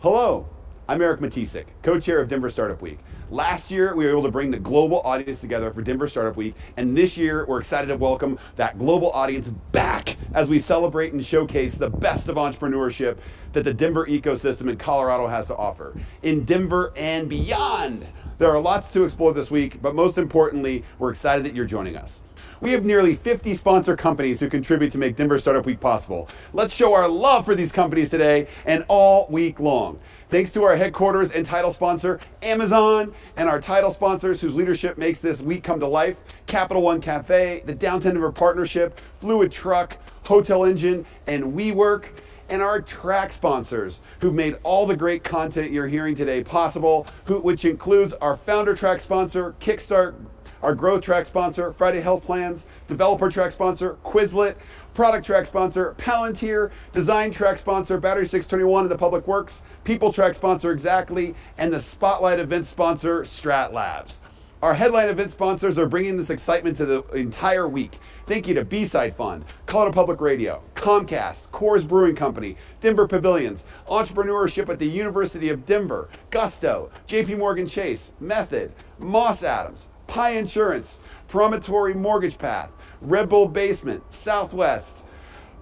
Hello, I'm Eric Matisik, co-chair of Denver Startup Week. Last year, we were able to bring the global audience together for Denver Startup Week, and this year, we're excited to welcome that global audience back as we celebrate and showcase the best of entrepreneurship that the Denver ecosystem in Colorado has to offer, in Denver and beyond. There are lots to explore this week, but most importantly, we're excited that you're joining us. We have nearly 50 sponsor companies who contribute to make Denver Startup Week possible. Let's show our love for these companies today and all week long. Thanks to our headquarters and title sponsor, Amazon, and our title sponsors whose leadership makes this week come to life, Capital One Cafe, the Downtown Denver Partnership, Fluid Truck, Hotel Engine, and WeWork, and our track sponsors who've made all the great content you're hearing today possible, which includes our founder track sponsor, Kickstart, our growth track sponsor, Friday Health Plans, developer track sponsor, Quizlet, product track sponsor, Palantir, design track sponsor, Battery 621 and the Public Works, people track sponsor, Exactly, and the spotlight event sponsor, Strat Labs. Our headline event sponsors are bringing this excitement to the entire week. Thank you to B-Side Fund, Colorado Public Radio, Comcast, Coors Brewing Company, Denver Pavilions, Entrepreneurship at the University of Denver, Gusto, JP Morgan Chase, Method, Moss Adams, Pi Insurance, Promontory Mortgage Path, Red Bull Basement, Southwest,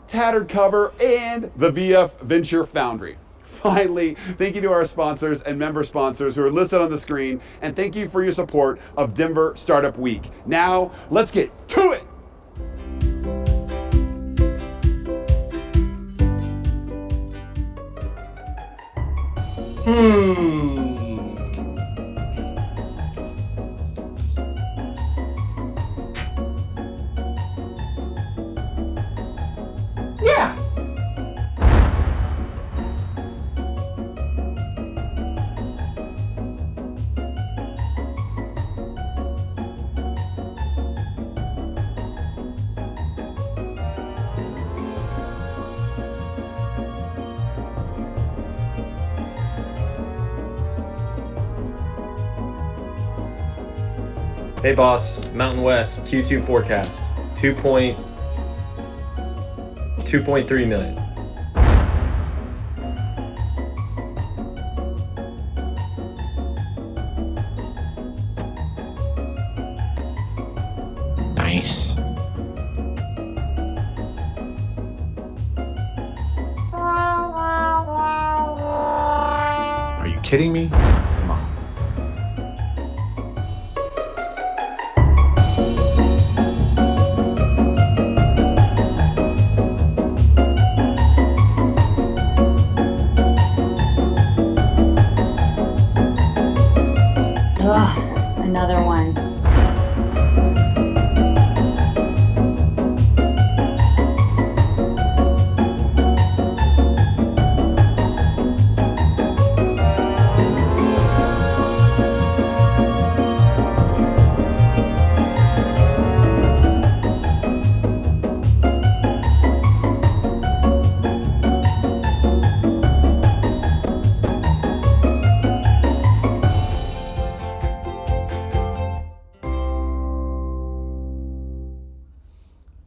Tattered Cover, and the VF Venture Foundry. Finally, thank you to our sponsors and member sponsors who are listed on the screen, and thank you for your support of Denver Startup Week. Now, let's get to it. Yeah. Hey boss, Mountain West Q2 forecast 2.3 million. Nice. Are you kidding me? Come on. Ugh, another one.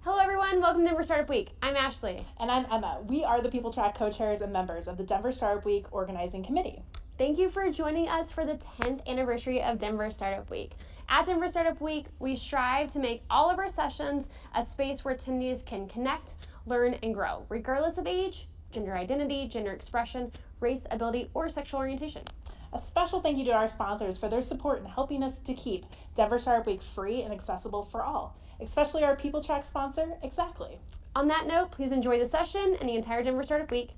Hello everyone, welcome to Denver Startup Week. I'm Ashley. And I'm Emma. We are the People Track co-chairs and members of the Denver Startup Week Organizing Committee. Thank you for joining us for the 10th anniversary of Denver Startup Week. At Denver Startup Week, we strive to make all of our sessions a space where attendees can connect, learn, and grow, regardless of age, gender identity, gender expression, race, ability, or sexual orientation. A special thank you to our sponsors for their support in helping us to keep Denver Startup Week free and accessible for all, especially our People Track sponsor, Exactly. On that note, please enjoy the session and the entire Denver Startup Week.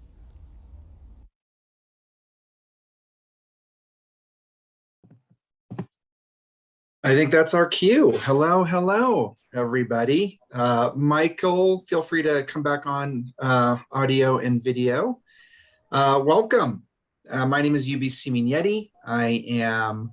I think that's our cue. Hello, everybody. Michael, feel free to come back on audio and video. Welcome. My name is UB Simignetti. I am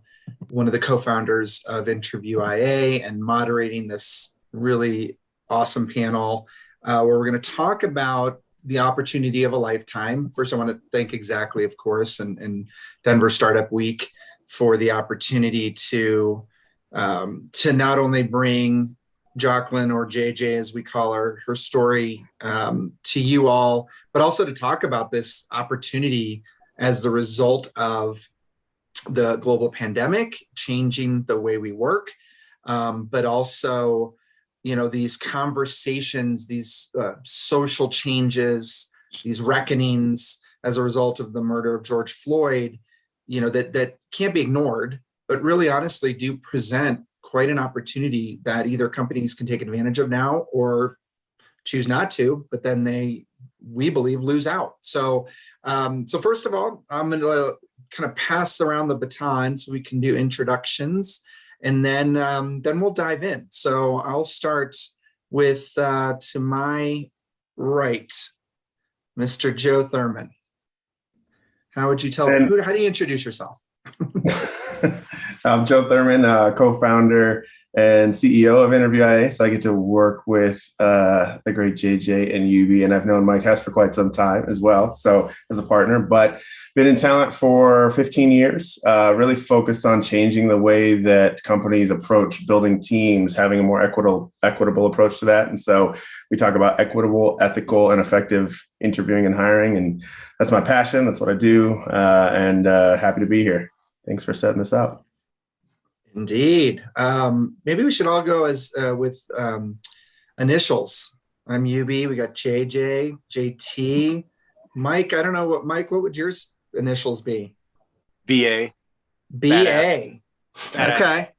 one of the co-founders of Interview IA and moderating this really awesome panel where we're going to talk about the opportunity of a lifetime. First, I want to thank Exactly, of course, and Denver Startup Week for the opportunity to not only bring Joplin, or JJ as we call her story, to you all, but also to talk about this opportunity as the result of the global pandemic changing the way we work, but also, these conversations, these social changes, these reckonings as a result of the murder of George Floyd, that can't be ignored, but really honestly do present quite an opportunity that either companies can take advantage of now or choose not to, but then we believe, lose out. So first of all, I'm going to kind of pass around the baton so we can do introductions, and then we'll dive in. So I'll start with to my right, Mr. Joe Thurman. How would you how do you introduce yourself? I'm Joe Thurman, co-founder and CEO of Interview IA. So I get to work with the great JJ and UB, and I've known Mike Hess for quite some time as well, so as a partner, but been in talent for 15 years, really focused on changing the way that companies approach building teams, having a more equitable approach to that. And so we talk about equitable, ethical, and effective interviewing and hiring, and that's my passion. That's what I do, and happy to be here. Thanks for setting this up. Indeed. Maybe we should all go with initials. I'm UB. We got JJ, JT, Mike. I don't know what would yours initials be? BA. BA. Okay.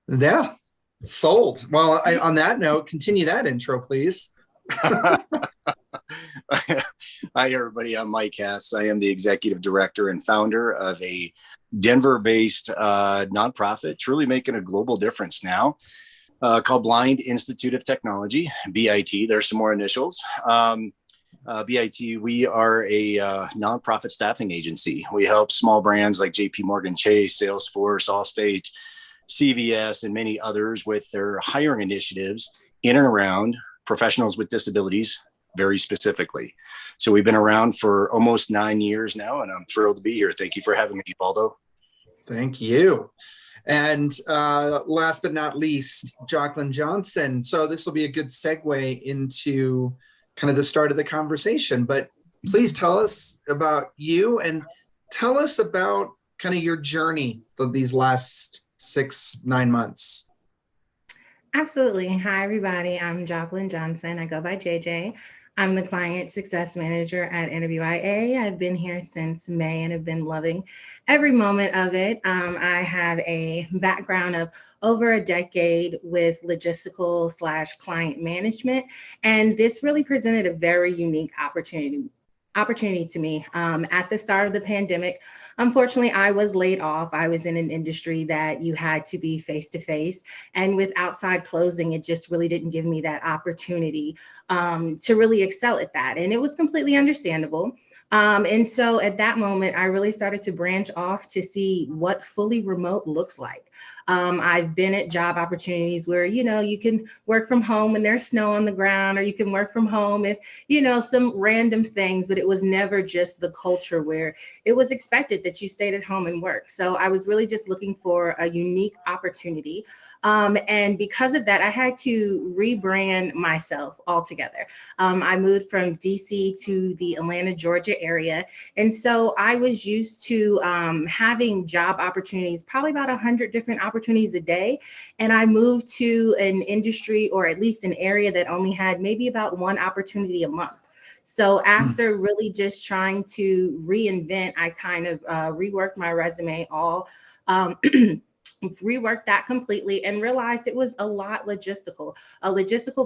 Yeah. Sold. Well, on that note, continue that intro, please. Hi, everybody. I'm Mike Hess. I am the executive director and founder of a Denver-based nonprofit, truly making a global difference now, called Blind Institute of Technology, BIT. There's some more initials. BIT, we are a nonprofit staffing agency. We help small brands like JP Morgan Chase, Salesforce, Allstate, CVS, and many others with their hiring initiatives in and around professionals with disabilities, very specifically. So we've been around for almost 9 years now, and I'm thrilled to be here. Thank you for having me, Baldo. Thank you. And last but not least, Joplin Johnson. So this will be a good segue into kind of the start of the conversation, but please tell us about you and tell us about kind of your journey of these last 6-9 months. Absolutely. Hi, everybody. I'm Joplin Johnson. I go by JJ. I'm the client success manager at Interview IA. I've been here since May and have been loving every moment of it. I have a background of over a decade with logistical / client management, and this really presented a very unique opportunity to me. At the start of the pandemic, unfortunately, I was laid off. I was in an industry that you had to be face-to-face, and with outside closing, it just really didn't give me that opportunity to really excel at that. And it was completely understandable. And so at that moment, I really started to branch off to see what fully remote looks like. I've been at job opportunities where, you can work from home when there's snow on the ground, or you can work from home if, some random things, but it was never just the culture where it was expected that you stayed at home and work. So I was really just looking for a unique opportunity. And because of that, I had to rebrand myself altogether. I moved from DC to the Atlanta, Georgia area. And so I was used to having job opportunities, probably about 100 different opportunities a day. And I moved to an industry, or at least an area, that only had maybe about one opportunity a month. So after really just trying to reinvent, I kind of reworked my resume reworked that completely and realized it was a logistical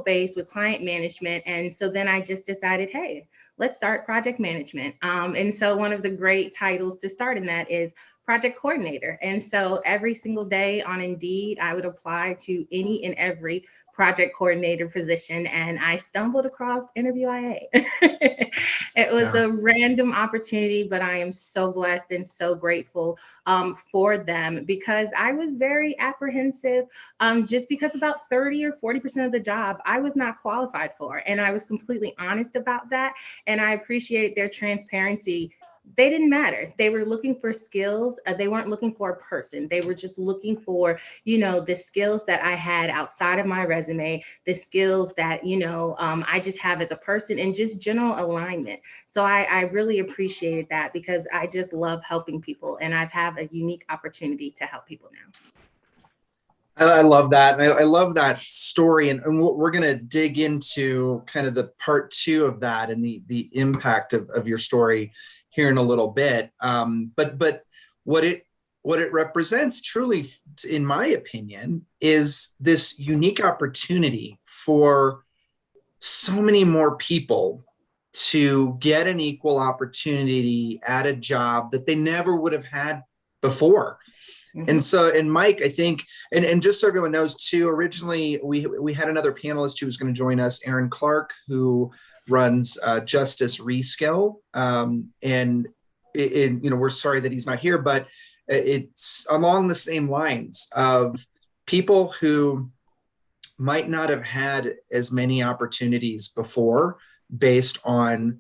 base with client management. And so then I just decided, hey, let's start project management. And so one of the great titles to start in that is project coordinator. And so every single day on Indeed, I would apply to any and every project coordinator position, and I stumbled across Interview IA. It was a random opportunity, but I am so blessed and so grateful for them, because I was very apprehensive, just because about 30 or 40% of the job I was not qualified for. And I was completely honest about that. And I appreciate their transparency they didn't matter. They were looking for skills. They weren't looking for a person. They were just looking for, the skills that I had outside of my resume, the skills that, I just have as a person, and just general alignment. So I really appreciated that, because I just love helping people, and I've had a unique opportunity to help people now. I love that. I love that story. And we're going to dig into kind of the part 2 of that and the impact of your story here in a little bit. But what it represents truly, in my opinion, is this unique opportunity for so many more people to get an equal opportunity at a job that they never would have had before. And Mike, I think, and just so everyone knows too, originally we had another panelist who was going to join us, Aaron Clark, who runs Justice Reskill. And we're sorry that he's not here, but it's along the same lines of people who might not have had as many opportunities before based on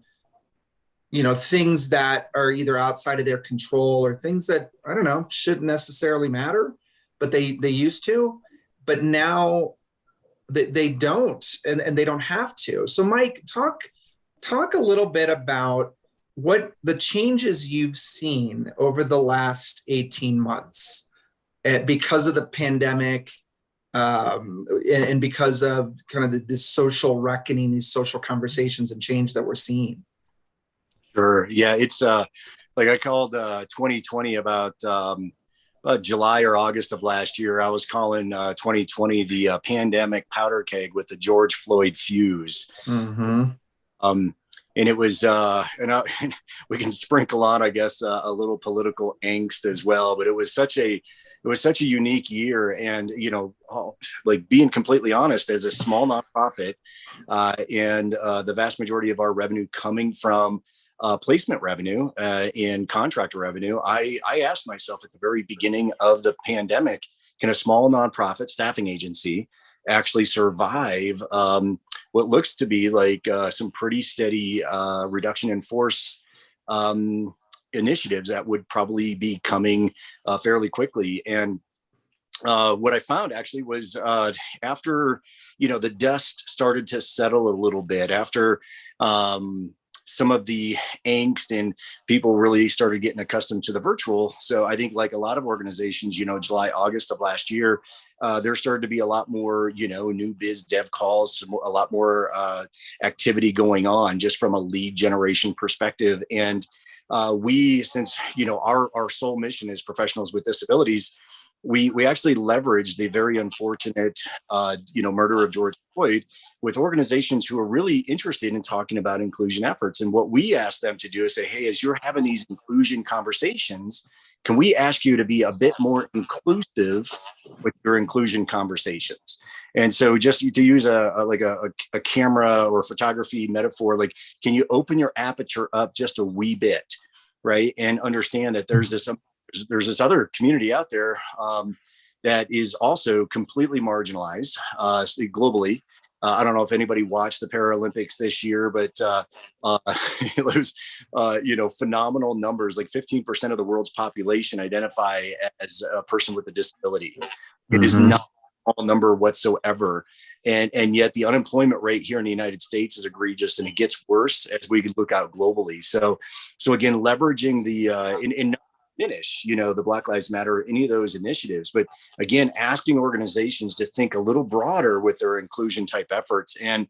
things that are either outside of their control, or things that, I don't know, shouldn't necessarily matter, but they used to, but now they don't, and they don't have to. So Mike, talk a little bit about what the changes you've seen over the last 18 months because of the pandemic, and because of kind of this social reckoning, these social conversations and change that we're seeing. Sure. Yeah, it's like I called 2020 about July or August of last year. I was calling 2020 the pandemic powder keg with the George Floyd fuse. Mm-hmm. And it was, we can sprinkle on, I guess, a little political angst as well. But it was such a unique year, and like being completely honest, as a small nonprofit, and the vast majority of our revenue coming from placement revenue and contractor revenue, I asked myself at the very beginning of the pandemic, can a small nonprofit staffing agency actually survive what looks to be like some pretty steady reduction in force initiatives that would probably be coming fairly quickly? And what I found actually was after the dust started to settle a little bit, after some of the angst and people really started getting accustomed to the virtual. So I think, like a lot of organizations, July, August of last year, there started to be a lot more, new biz dev calls, a lot more activity going on just from a lead generation perspective. And we, since, our sole mission is professionals with disabilities, we actually leveraged the very unfortunate, murder of George Floyd with organizations who are really interested in talking about inclusion efforts. And what we asked them to do is say, hey, as you're having these inclusion conversations, can we ask you to be a bit more inclusive with your inclusion conversations? And so, just to use a camera or photography metaphor, like, can you open your aperture up just a wee bit, right? And understand that there's this other community out there that is also completely marginalized globally. I don't know if anybody watched the Paralympics this year, but it was, phenomenal numbers. Like 15% of the world's population identify as a person with a disability. It is not a small number whatsoever. And yet the unemployment rate here in the United States is egregious, and it gets worse as we look out globally. So again, leveraging the, diminish, the Black Lives Matter, any of those initiatives, but again, asking organizations to think a little broader with their inclusion type efforts. And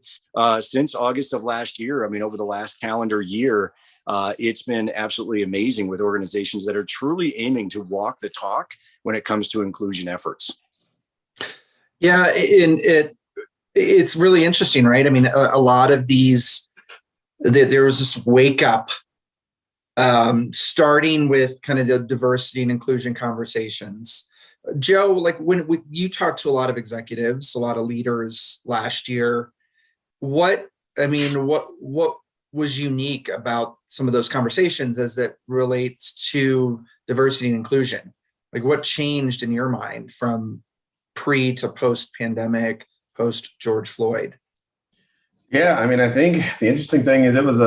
since August of last year, I mean, over the last calendar year, it's been absolutely amazing with organizations that are truly aiming to walk the talk when it comes to inclusion efforts. Yeah, and it's really interesting, right? I mean, a lot of these, there was this wake up, starting with kind of the diversity and inclusion conversations. Joe, like when you talked to a lot of executives, a lot of leaders last year, what was unique about some of those conversations as it relates to diversity and inclusion? Like, what changed in your mind from pre to post pandemic, post George Floyd? Yeah, I mean, I think the interesting thing is it was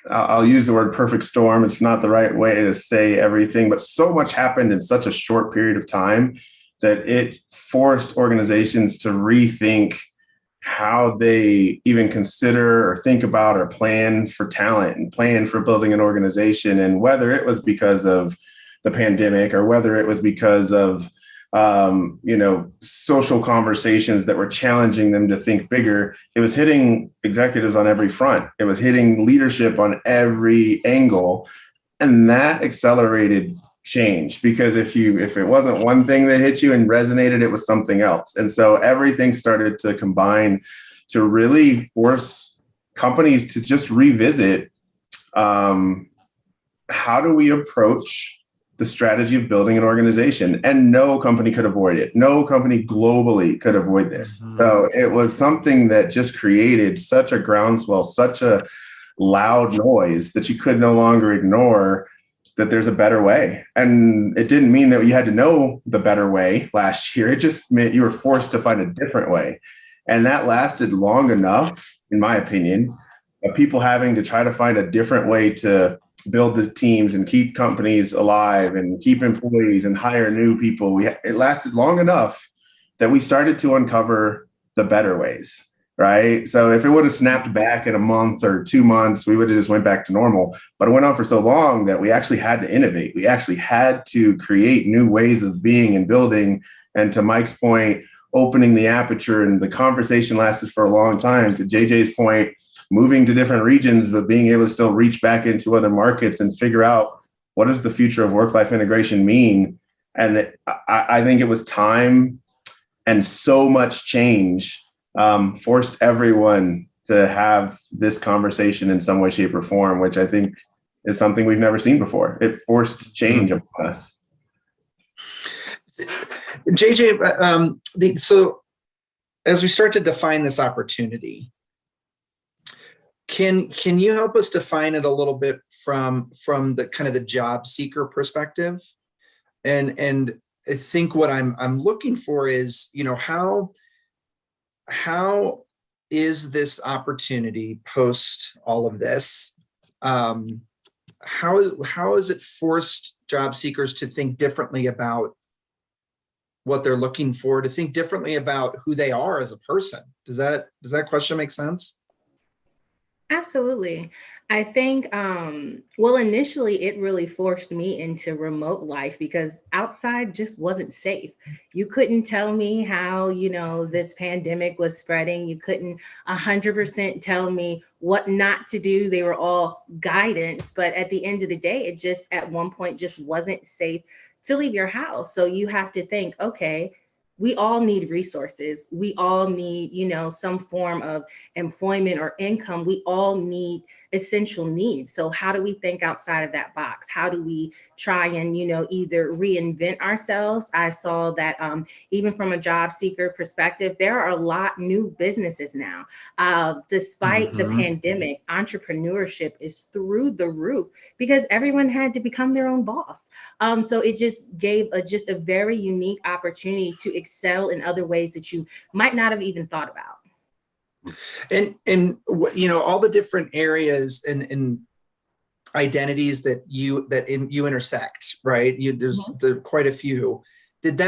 I'll use the word perfect storm. It's not the right way to say everything, but so much happened in such a short period of time that it forced organizations to rethink how they even consider or think about or plan for talent and plan for building an organization. And whether it was because of the pandemic or whether it was because of social conversations that were challenging them to think bigger, it was hitting executives on every front. It was hitting leadership on every angle. And that accelerated change, because if it wasn't one thing that hit you and resonated, it was something else. And so everything started to combine to really force companies to just revisit how do we approach the strategy of building an organization. And no company could avoid it. No company globally could avoid this. Mm-hmm. So it was something that just created such a groundswell, such a loud noise that you could no longer ignore that there's a better way. And it didn't mean that you had to know the better way last year. It just meant you were forced to find a different way. And that lasted long enough, in my opinion, of people having to try to find a different way to build the teams and keep companies alive and keep employees and hire new people. It lasted long enough that we started to uncover the better ways, right? So if it would have snapped back in a month or 2 months, we would have just went back to normal. But it went on for so long that we actually had to innovate. We actually had to create new ways of being and building. And to Mike's point, opening the aperture, and the conversation lasted for a long time. To JJ's point, moving to different regions, but being able to still reach back into other markets and figure out what does the future of work-life integration mean. And I think it was time and so much change forced everyone to have this conversation in some way, shape, or form, which I think is something we've never seen before. It forced change upon us. JJ, so as we start to define this opportunity, can you help us define it a little bit from the kind of the job seeker perspective? And I think what I'm looking for is, how is this opportunity post all of this? How has it forced job seekers to think differently about what they're looking for, to think differently about who they are as a person? Does that question make sense? Absolutely. I think, initially it really forced me into remote life because outside just wasn't safe. You couldn't tell me how, this pandemic was spreading. You couldn't 100% tell me what not to do. They were all guidance. But at the end of the day, it just at one point just wasn't safe to leave your house. So you have to think, okay, we all need resources. We all need, some form of employment or income. We all need essential needs. So how do we think outside of that box? How do we try and, either reinvent ourselves? I saw that even from a job seeker perspective, there are a lot new businesses now. Despite the pandemic, entrepreneurship is through the roof because everyone had to become their own boss. So it just gave a very unique opportunity to excel in other ways that you might not have even thought about. And all the different areas and identities that you intersect, right? There's quite a few. Did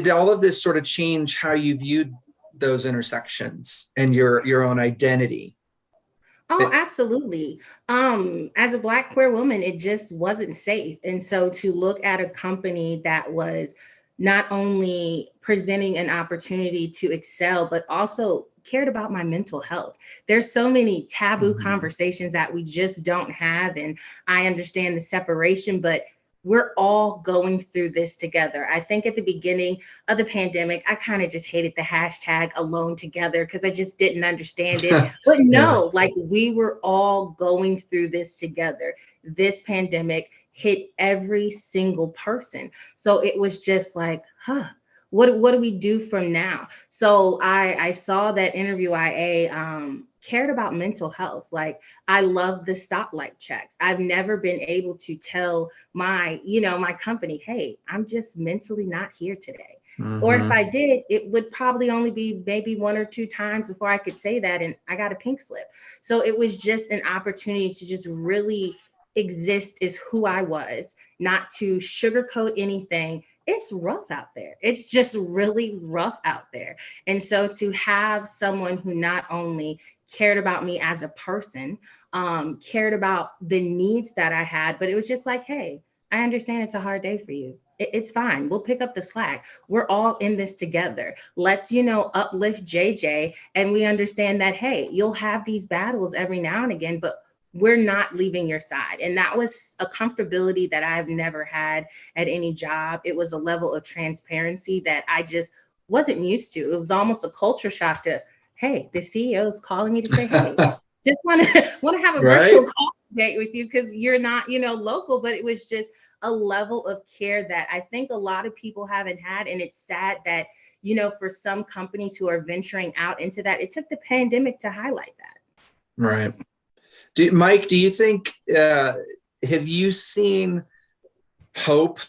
all of this sort of change how you viewed those intersections and your own identity? Oh, absolutely. As a Black queer woman, it just wasn't safe. And so to look at a company that was not only presenting an opportunity to excel, but also cared about my mental health. There's so many taboo conversations that we just don't have. And I understand the separation, but we're all going through this together. I think at the beginning of the pandemic, I kind of just hated the hashtag alone together because I just didn't understand it. But no, we were all going through this together. This pandemic hit every single person. So it was just like, what do we do from now? So I saw that Interview IA cared about mental health. Like, I love the stoplight checks. I've never been able to tell my company, hey, I'm just mentally not here today. Or if I did, it would probably only be maybe 1 or 2 times before I could say that. And I got a pink slip. So it was just an opportunity to just really exist as who I was, not to sugarcoat anything. It's rough out there. It's just really rough out there. And so to have someone who not only cared about me as a person, cared about the needs that I had, but it was just like, hey, I understand it's a hard day for you. It's fine. We'll pick up the slack. We're all in this together. Let's, uplift JJ. And we understand that, hey, you'll have these battles every now and again, but we're not leaving your side. And that was a comfortability that I've never had at any job. It was a level of transparency that I just wasn't used to. It was almost a culture shock to, hey, the CEO is calling me to say, hey, just want to have a virtual call date with you because you're not, local. But it was just a level of care that I think a lot of people haven't had. And it's sad that, for some companies who are venturing out into that, it took the pandemic to highlight that. Right. Mike, do you think, have you seen hope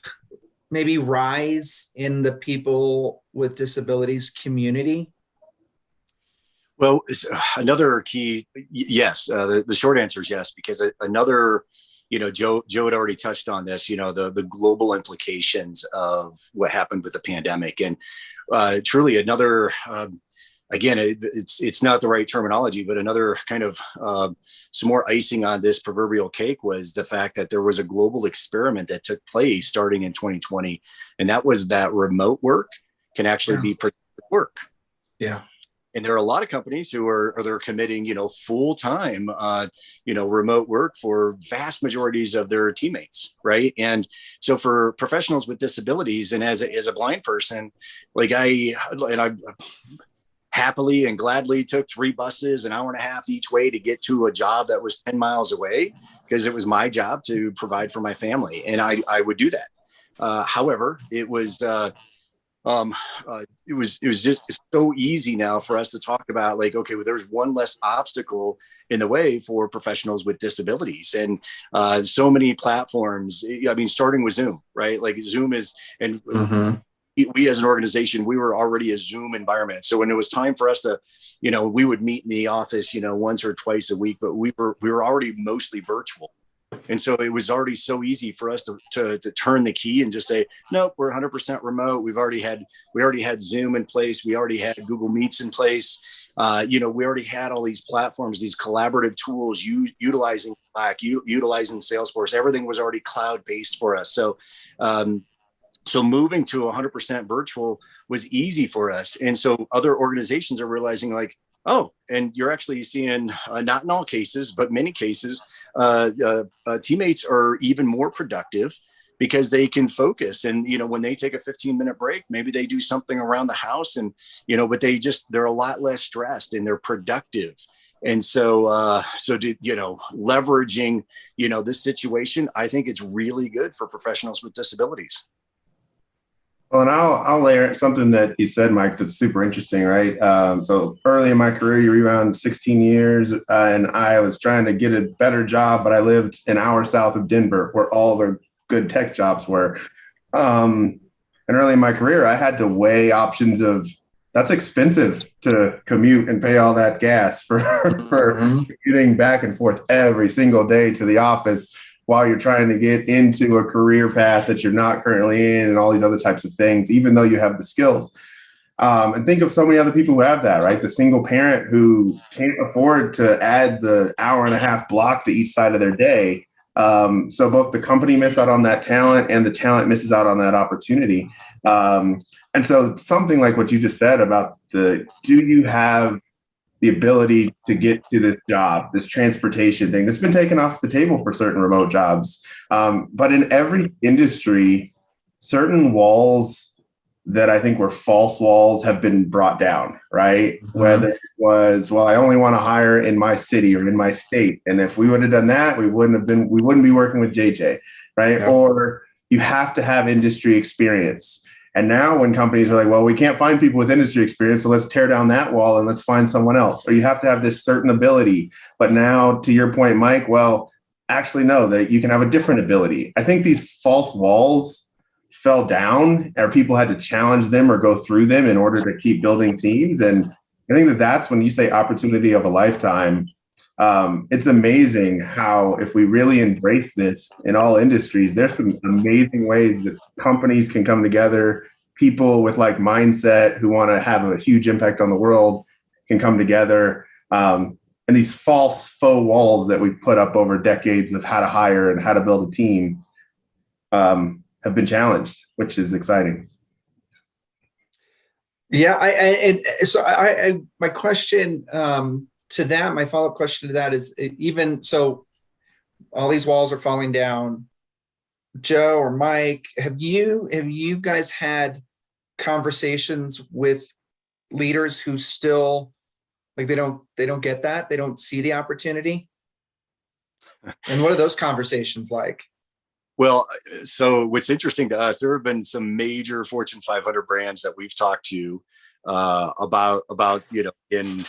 maybe rise in the people with disabilities community? Well, another key, yes. The short answer is yes, because another, Joe had already touched on this, the global implications of what happened with the pandemic. And truly another, again, it's not the right terminology, but another kind of some more icing on this proverbial cake was the fact that there was a global experiment that took place starting in 2020. And that was that remote work can actually be productive work. Yeah. And there are a lot of companies they're committing, full-time, remote work for vast majorities of their teammates, right? And so for professionals with disabilities, and as a blind person, like I happily and gladly took 3 buses, an hour and a half each way to get to a job that was 10 miles away because it was my job to provide for my family, and I would do that. However, it was just so easy now for us to talk about like, okay, well, there's one less obstacle in the way for professionals with disabilities. And so many platforms, I mean, starting with Zoom, right? Like Zoom is, and we as an organization, we were already a Zoom environment. So when it was time for us to, we would meet in the office, once or twice a week, but we were already mostly virtual. And so it was already so easy for us to turn the key and just say, nope, we're 100% remote. We already had Zoom in place. We already had Google Meets in place. We already had all these platforms, these collaborative tools, utilizing Slack, utilizing Salesforce. Everything was already cloud-based for us. So moving to 100% virtual was easy for us. And so other organizations are realizing like, oh, and you're actually seeing, not in all cases, but many cases, teammates are even more productive because they can focus. And, when they take a 15-minute break, maybe they do something around the house and, but they're a lot less stressed and they're productive. And so, leveraging, this situation, I think it's really good for professionals with disabilities. Well, and I'll layer something that you said, Mike, that's super interesting, right? So early in my career, you were around 16 years, and I was trying to get a better job, but I lived an hour south of Denver, where all the good tech jobs were. And early in my career, I had to weigh options of that's expensive to commute and pay all that gas for commuting back and forth every single day to the office, while you're trying to get into a career path that you're not currently in and all these other types of things, even though you have the skills. And think of so many other people who have that, right? The single parent who can't afford to add the hour and a half block to each side of their day. So both the company miss out on that talent and the talent misses out on that opportunity. And so something like what you just said about do you have the ability to get to this job, this transportation thing that's been taken off the table for certain remote jobs. But in every industry, certain walls that I think were false walls have been brought down, right? Whether it was, well, I only want to hire in my city or in my state. And if we would have done that, we wouldn't be working with JJ, right? Yeah. Or you have to have industry experience. And now when companies are like, well, we can't find people with industry experience, so let's tear down that wall and let's find someone else. Or you have to have this certain ability. But now, to your point, Mike, well, actually, no, that you can have a different ability. I think these false walls fell down, or people had to challenge them or go through them in order to keep building teams. And I think that that's when you say opportunity of a lifetime. It's amazing how, if we really embrace this in all industries, there's some amazing ways that companies can come together. People with like mindset who want to have a huge impact on the world can come together. And these faux walls that we've put up over decades of how to hire and how to build a team have been challenged, which is exciting. Yeah, my question to that, my follow-up question to that is, even so, all these walls are falling down. Joe or Mike, have you guys had conversations with leaders who still like they don't get that, they don't see the opportunity? And what are those conversations like? Well, so what's interesting to us, there have been some major Fortune 500 brands that we've talked to about in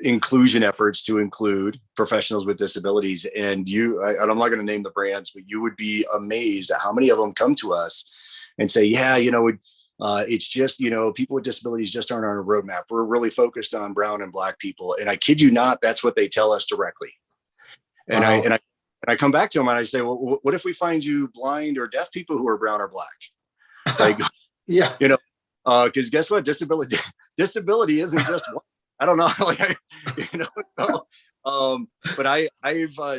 inclusion efforts to include professionals with disabilities. And I'm not going to name the brands, but you would be amazed at how many of them come to us and say, yeah, it's just, people with disabilities just aren't on a roadmap. We're really focused on brown and black people. And I kid you not, that's what they tell us directly. And Wow. I come back to them and I say, well, what if we find you blind or deaf people who are brown or black? Like, Yeah. because guess what? Disability isn't just one. I don't know. But I've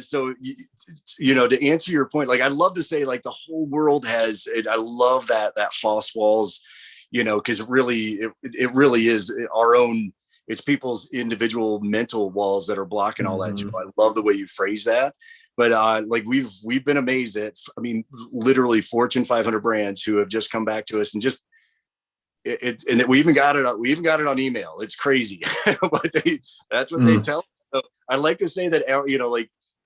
to answer your point, like, I'd love to say like the whole world has, I love that false walls, because it really is our own, it's people's individual mental walls that are blocking all that. I love the way you phrase that. But we've been amazed at, literally Fortune 500 brands who have just come back to us and just, and we even got it on email. It's crazy, but that's what they tell. So I like to say that,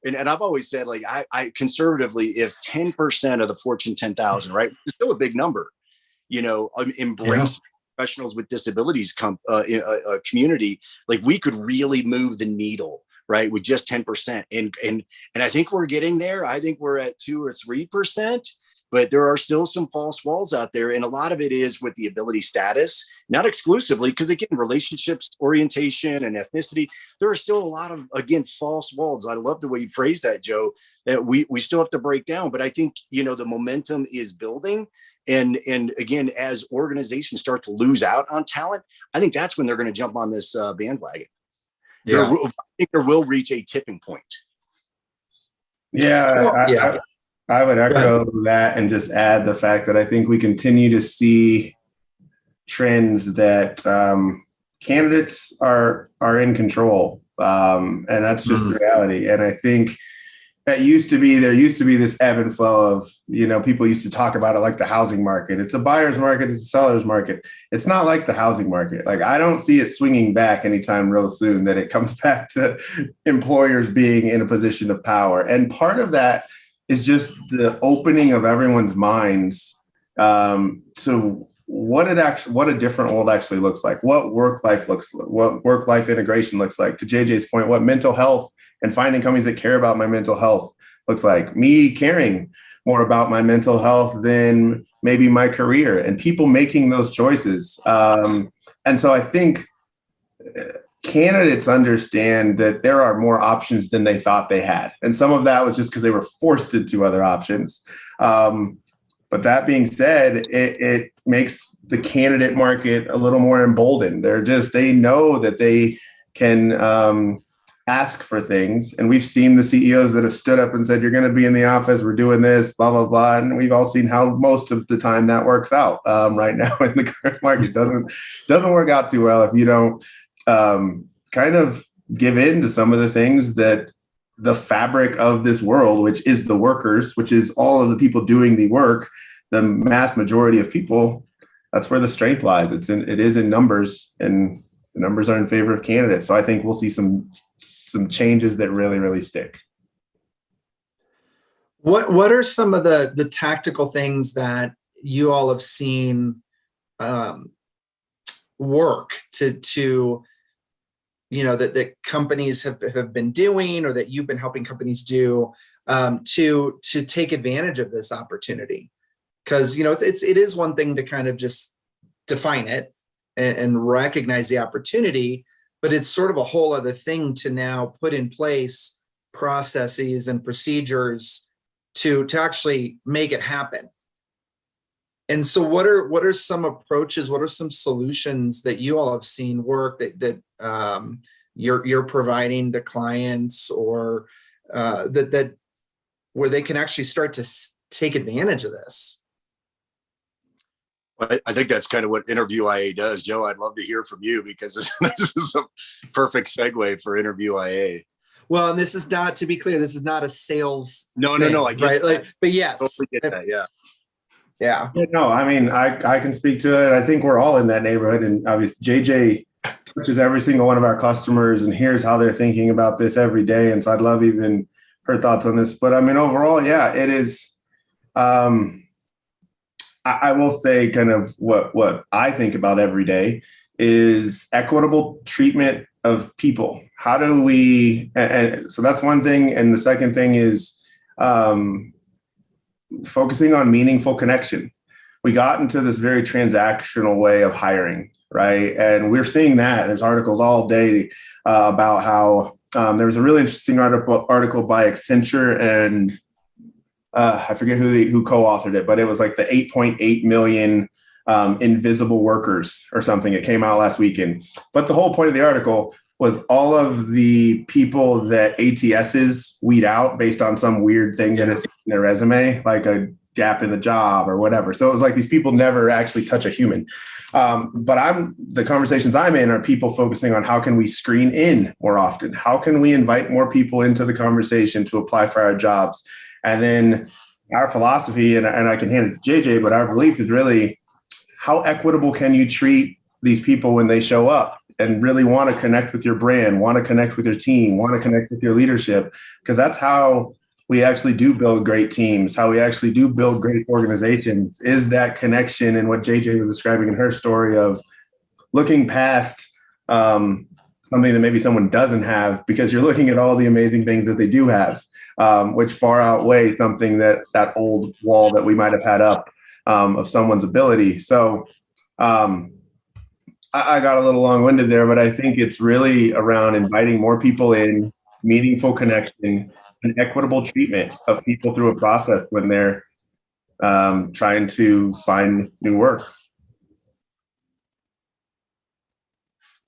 and I've always said, like, I conservatively, if 10% of the Fortune 10,000, right, it's still a big number, embrace professionals with disabilities community, like, we could really move the needle, right, with just 10%. And I think we're getting there. I think we're at 2 or 3%. But there are still some false walls out there. And a lot of it is with the ability status, not exclusively, because again, relationships, orientation, and ethnicity, there are still a lot of, again, false walls. I love the way you phrase that, Joe, that we still have to break down. But I think, the momentum is building. And again, as organizations start to lose out on talent, I think that's when they're going to jump on this bandwagon. Yeah. I think there will reach a tipping point. Yeah. I would echo that and just add the fact that I think we continue to see trends that candidates are in control, and that's just the reality. And I think there used to be this ebb and flow of, people used to talk about it like the housing market. It's a buyer's market, it's a seller's market. It's not like the housing market. Like, I don't see it swinging back anytime real soon, that it comes back to employers being in a position of power. And part of that is just the opening of everyone's minds to what a different world actually looks like, what work-life integration looks like. To JJ's point, what mental health and finding companies that care about my mental health looks like. Me caring more about my mental health than maybe my career, and people making those choices. And so I think candidates understand that there are more options than they thought they had. And some of that was just because they were forced into other options. But that being said, it makes the candidate market a little more emboldened. They know that they can ask for things. And we've seen the CEOs that have stood up and said, you're going to be in the office, we're doing this, blah, blah, blah. And we've all seen how most of the time that works out right now in the current market. Doesn't work out too well if you don't kind of give in to some of the things that the fabric of this world, which is the workers, which is all of the people doing the work, the mass majority of people, that's where the strength lies. It is in numbers, and the numbers are in favor of candidates. So I think we'll see some changes that really, really stick. What are some of the tactical things that you all have seen work to that companies have been doing, or that you've been helping companies do to take advantage of this opportunity? because it is one thing to kind of just define it and recognize the opportunity, but it's sort of a whole other thing to now put in place processes and procedures to actually make it happen. And so what are some approaches, what are some solutions that you all have seen work that you're providing to clients, or that where they can actually start to take advantage of this? I think that's kind of what Interview IA does. Joe, I'd love to hear from you, because this is a perfect segue for Interview IA. Well, and this is not, to be clear, this is not a sales No, thing, I get right? that. Like, but yes. Totally get that, yeah. Yeah. No, I mean, I can speak to it. I think we're all in that neighborhood, and obviously JJ touches every single one of our customers and hears how they're thinking about this every day. And so I'd love even her thoughts on this. But I mean, overall, yeah, it is. I will say kind of what I think about every day is equitable treatment of people. How do we, and so that's one thing. And the second thing is focusing on meaningful connection. We got into this very transactional way of hiring, right? And we're seeing that. There's articles all day about how there was a really interesting article by Accenture, and I forget who co-authored it, but it was like the 8.8 million invisible workers or something. It came out last weekend. But the whole point of the article was all of the people that ATSs weed out based on some weird thing that is in their resume, like a gap in the job or whatever. So it was like these people never actually touch a human. But the conversations I'm in are people focusing on how can we screen in more often? How can we invite more people into the conversation to apply for our jobs? And then our philosophy, and I can hand it to JJ, but our belief is really, how equitable can you treat these people when they show up and really want to connect with your brand, want to connect with your team, want to connect with your leadership? Because that's how we actually do build great teams, how we actually do build great organizations, is that connection. And what JJ was describing in her story of looking past something that maybe someone doesn't have, because you're looking at all the amazing things that they do have, which far outweigh something that old wall that we might have had up of someone's ability. So I got a little long-winded there, but I think it's really around inviting more people in, meaningful connection, and equitable treatment of people through a process when they're trying to find new work.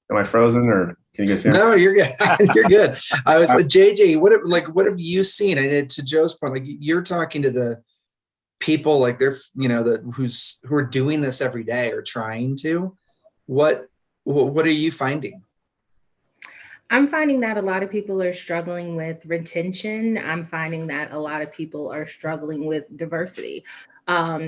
Am I frozen, or can you guys hear me? No, you're good. You're good. I was JJ. What have you seen? And to Joe's point, like, you're talking to the people, like they're who are doing this every day or trying to. What are you finding? I'm finding that a lot of people are struggling with retention. I'm finding that a lot of people are struggling with diversity,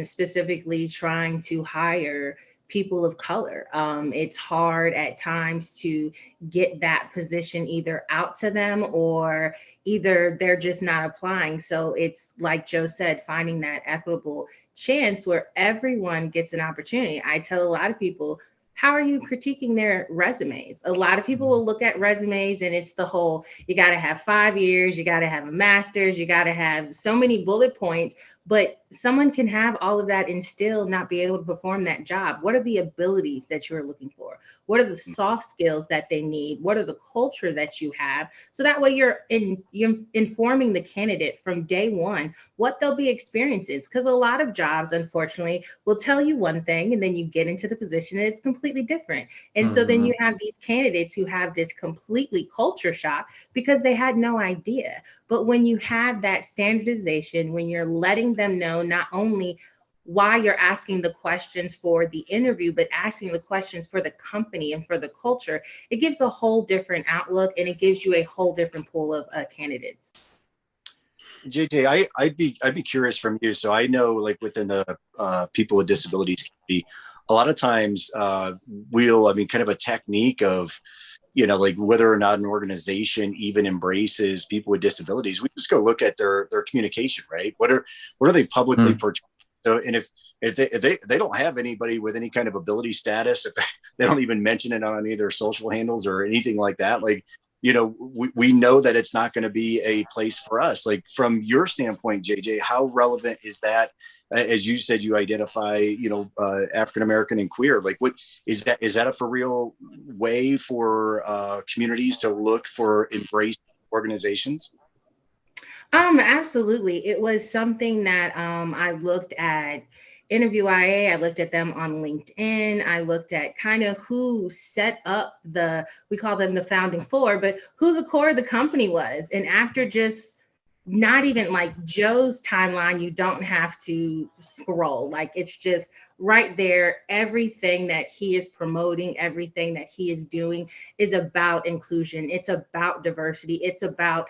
specifically trying to hire people of color. It's hard at times to get that position either out to them, or either they're just not applying. So it's like Joe said, finding that equitable chance where everyone gets an opportunity. I tell a lot of people, how are you critiquing their resumes? A lot of people will look at resumes and it's the whole, you got to have 5 years, you got to have a master's, you got to have so many bullet points, but someone can have all of that and still not be able to perform that job. What are the abilities that you're looking for? What are the soft skills that they need? What are the culture that you have? So that way you're informing the candidate from day one what they'll be experiences. Because a lot of jobs, unfortunately, will tell you one thing and then you get into the position and it's completely different. And so then you have these candidates who have this completely culture shock because they had no idea. But when you have that standardization, when you're letting them know not only why you're asking the questions for the interview, but asking the questions for the company and for the culture, it gives a whole different outlook and it gives you a whole different pool of candidates. JJ, I'd be curious from you. So I know, like, within the people with disabilities community, a lot of times kind of a technique of, like whether or not an organization even embraces people with disabilities, we just go look at their communication, right? What are they publicly portraying? So, and if they don't have anybody with any kind of ability status, if they don't even mention it on any of their social handles or anything like that, like, we know that it's not going to be a place for us. Like, from your standpoint, JJ, how relevant is that as you said, you identify, African American and queer. Like, what is that? Is that a for real way for communities to look for embrace organizations? Absolutely. It was something that I looked at Interview IA. I looked at them on LinkedIn. I looked at kind of who set up we call them the founding four, but who the core of the company was. And after just not even like Joe's timeline, you don't have to scroll. Like, it's just right there. Everything that he is promoting, everything that he is doing is about inclusion. It's about diversity. It's about,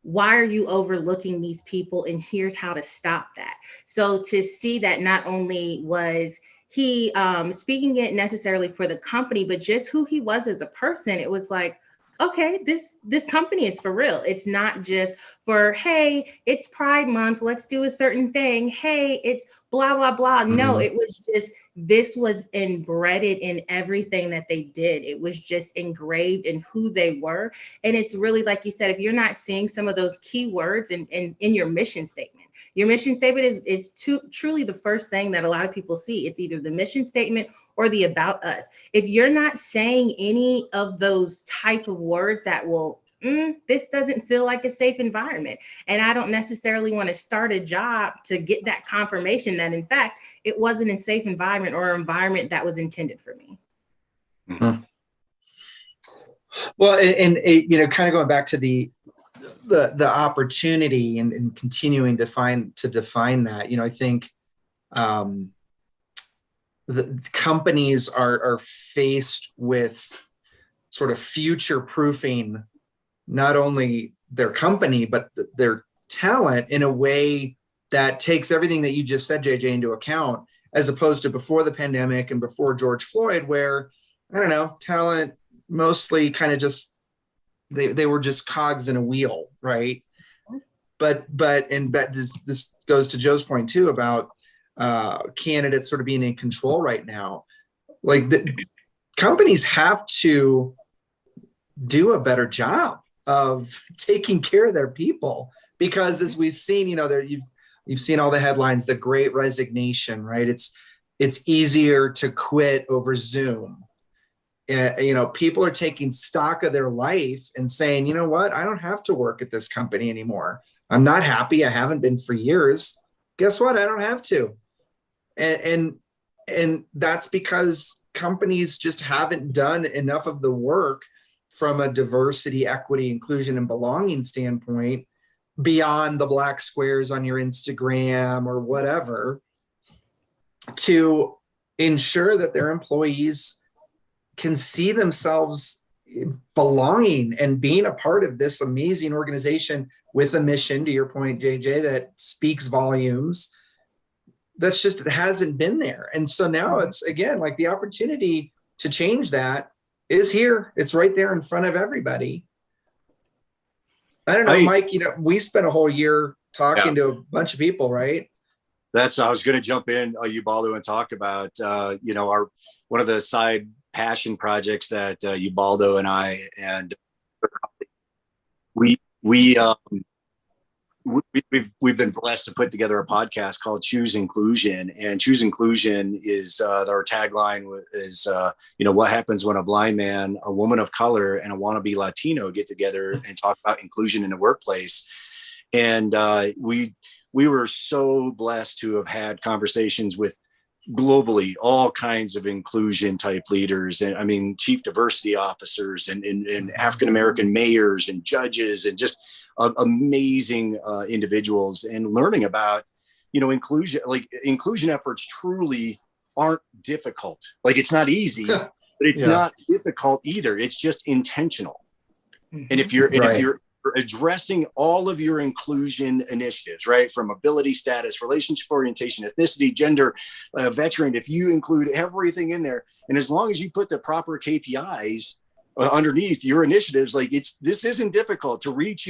why are you overlooking these people? And here's how to stop that. So to see that not only was he speaking it necessarily for the company, but just who he was as a person, it was like, okay, this company is for real. It's not just for, hey, it's Pride Month, let's do a certain thing. Hey, it's blah, blah, blah. Mm-hmm. No, it was just, this was embedded in everything that they did. It was just engraved in who they were. And it's really, like you said, if you're not seeing some of those key words in your mission statement, your mission statement is truly the first thing that a lot of people see. It's either the mission statement or the about us. If you're not saying any of those type of words that will, this doesn't feel like a safe environment. And I don't necessarily want to start a job to get that confirmation that, in fact, it wasn't a safe environment or an environment that was intended for me. Mm-hmm. Well, and kind of going back to the opportunity and continuing to define that, I think the companies are faced with sort of future proofing not only their company, but their talent in a way that takes everything that you just said, JJ, into account, as opposed to before the pandemic and before George Floyd, where, I don't know, talent mostly kind of just, they were just cogs in a wheel, right? But this goes to Joe's point too about candidates sort of being in control right now. Like, the companies have to do a better job of taking care of their people, because as we've seen, you've seen all the headlines, the Great Resignation, right? It's easier to quit over Zoom. People are taking stock of their life and saying, you know what, I don't have to work at this company anymore. I'm not happy. I haven't been for years. Guess what? I don't have to. And that's because companies just haven't done enough of the work from a diversity, equity, inclusion, and belonging standpoint beyond the black squares on your Instagram or whatever, to ensure that their employees can see themselves belonging and being a part of this amazing organization with a mission, to your point, JJ, that speaks volumes. That's just, it hasn't been there. And so now it's, again, like, the opportunity to change that is here. It's right there in front of everybody. I don't know, Mike, we spent a whole year talking to a bunch of people, right? I was going to jump in, Ubaldo, and talk about, one of the side passion projects that Ubaldo and I and we've been blessed to put together a podcast called Choose Inclusion, and Choose Inclusion is our tagline is what happens when a blind man, a woman of color, and a wannabe Latino get together and talk about inclusion in the workplace. And we were so blessed to have had conversations with globally all kinds of inclusion type leaders, and I mean chief diversity officers and African-American mayors and judges and just amazing individuals, and learning about inclusion. Like, inclusion efforts truly aren't difficult. Like, it's not easy, but it's not difficult either. It's just intentional. Mm-hmm. And if you're addressing all of your inclusion initiatives, right, from ability, status, relationship orientation, ethnicity, gender, veteran, if you include everything in there, and as long as you put the proper KPIs underneath your initiatives, like this isn't difficult to reach,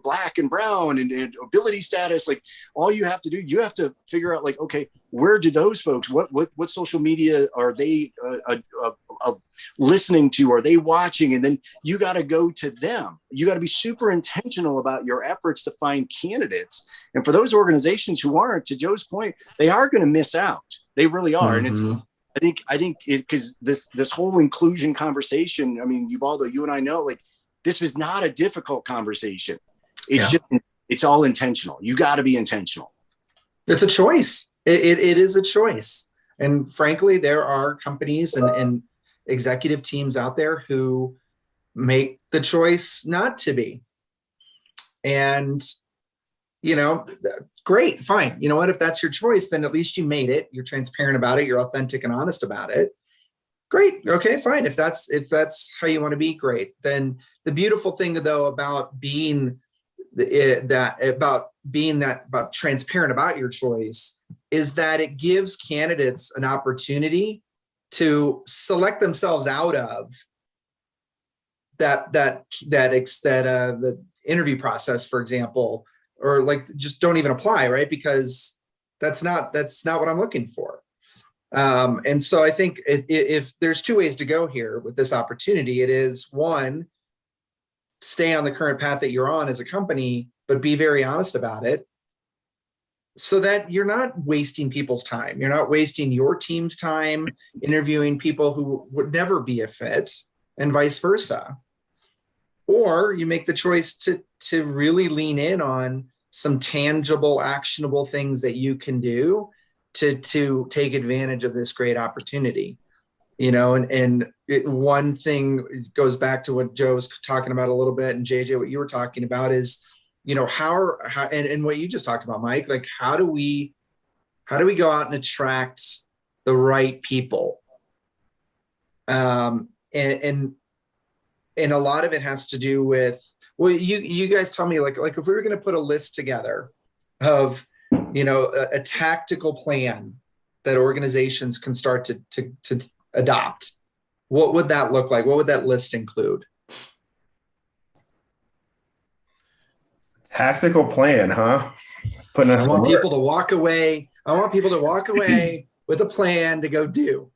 Black and brown and ability status. Like all you have to do, you have to figure out like, okay, where do those folks, what social media are they listening to? Are they watching? And then you got to go to them. You got to be super intentional about your efforts to find candidates. And for those organizations who aren't, to Joe's point, they are going to miss out. They really are. And it's, I think because this whole inclusion conversation, I mean, Ubaldo, you and I know, like, this is not a difficult conversation. It's just, it's all intentional. You got to be intentional. It's a choice. It is a choice. And frankly, there are companies and executive teams out there who make the choice not to be. And, great, fine. You know what? If that's your choice, then at least you made it. You're transparent about it. You're authentic and honest about it. Great. Okay, fine. If that's how you want to be, great. Then the beautiful thing, though, about being transparent about your choice is that it gives candidates an opportunity to select themselves out of the interview process, for example, or like just don't even apply, right? Because that's not what I'm looking for. And so I think if there's two ways to go here with this opportunity, it is one, stay on the current path that you're on as a company, but be very honest about it so that you're not wasting people's time. You're not wasting your team's time interviewing people who would never be a fit and vice versa. Or you make the choice to really lean in on some tangible, actionable things that you can do to take advantage of this great opportunity. One thing goes back to what Joe was talking about a little bit, and JJ, what you were talking about is, how and what you just talked about, Mike, like how do we go out and attract the right people? And a lot of it has to do with, well, you guys tell me, like if we were going to put a list together of, a tactical plan that organizations can start to adopt, what would that look like? What would that list include? Tactical plan, huh? I want people to walk away with a plan to go do.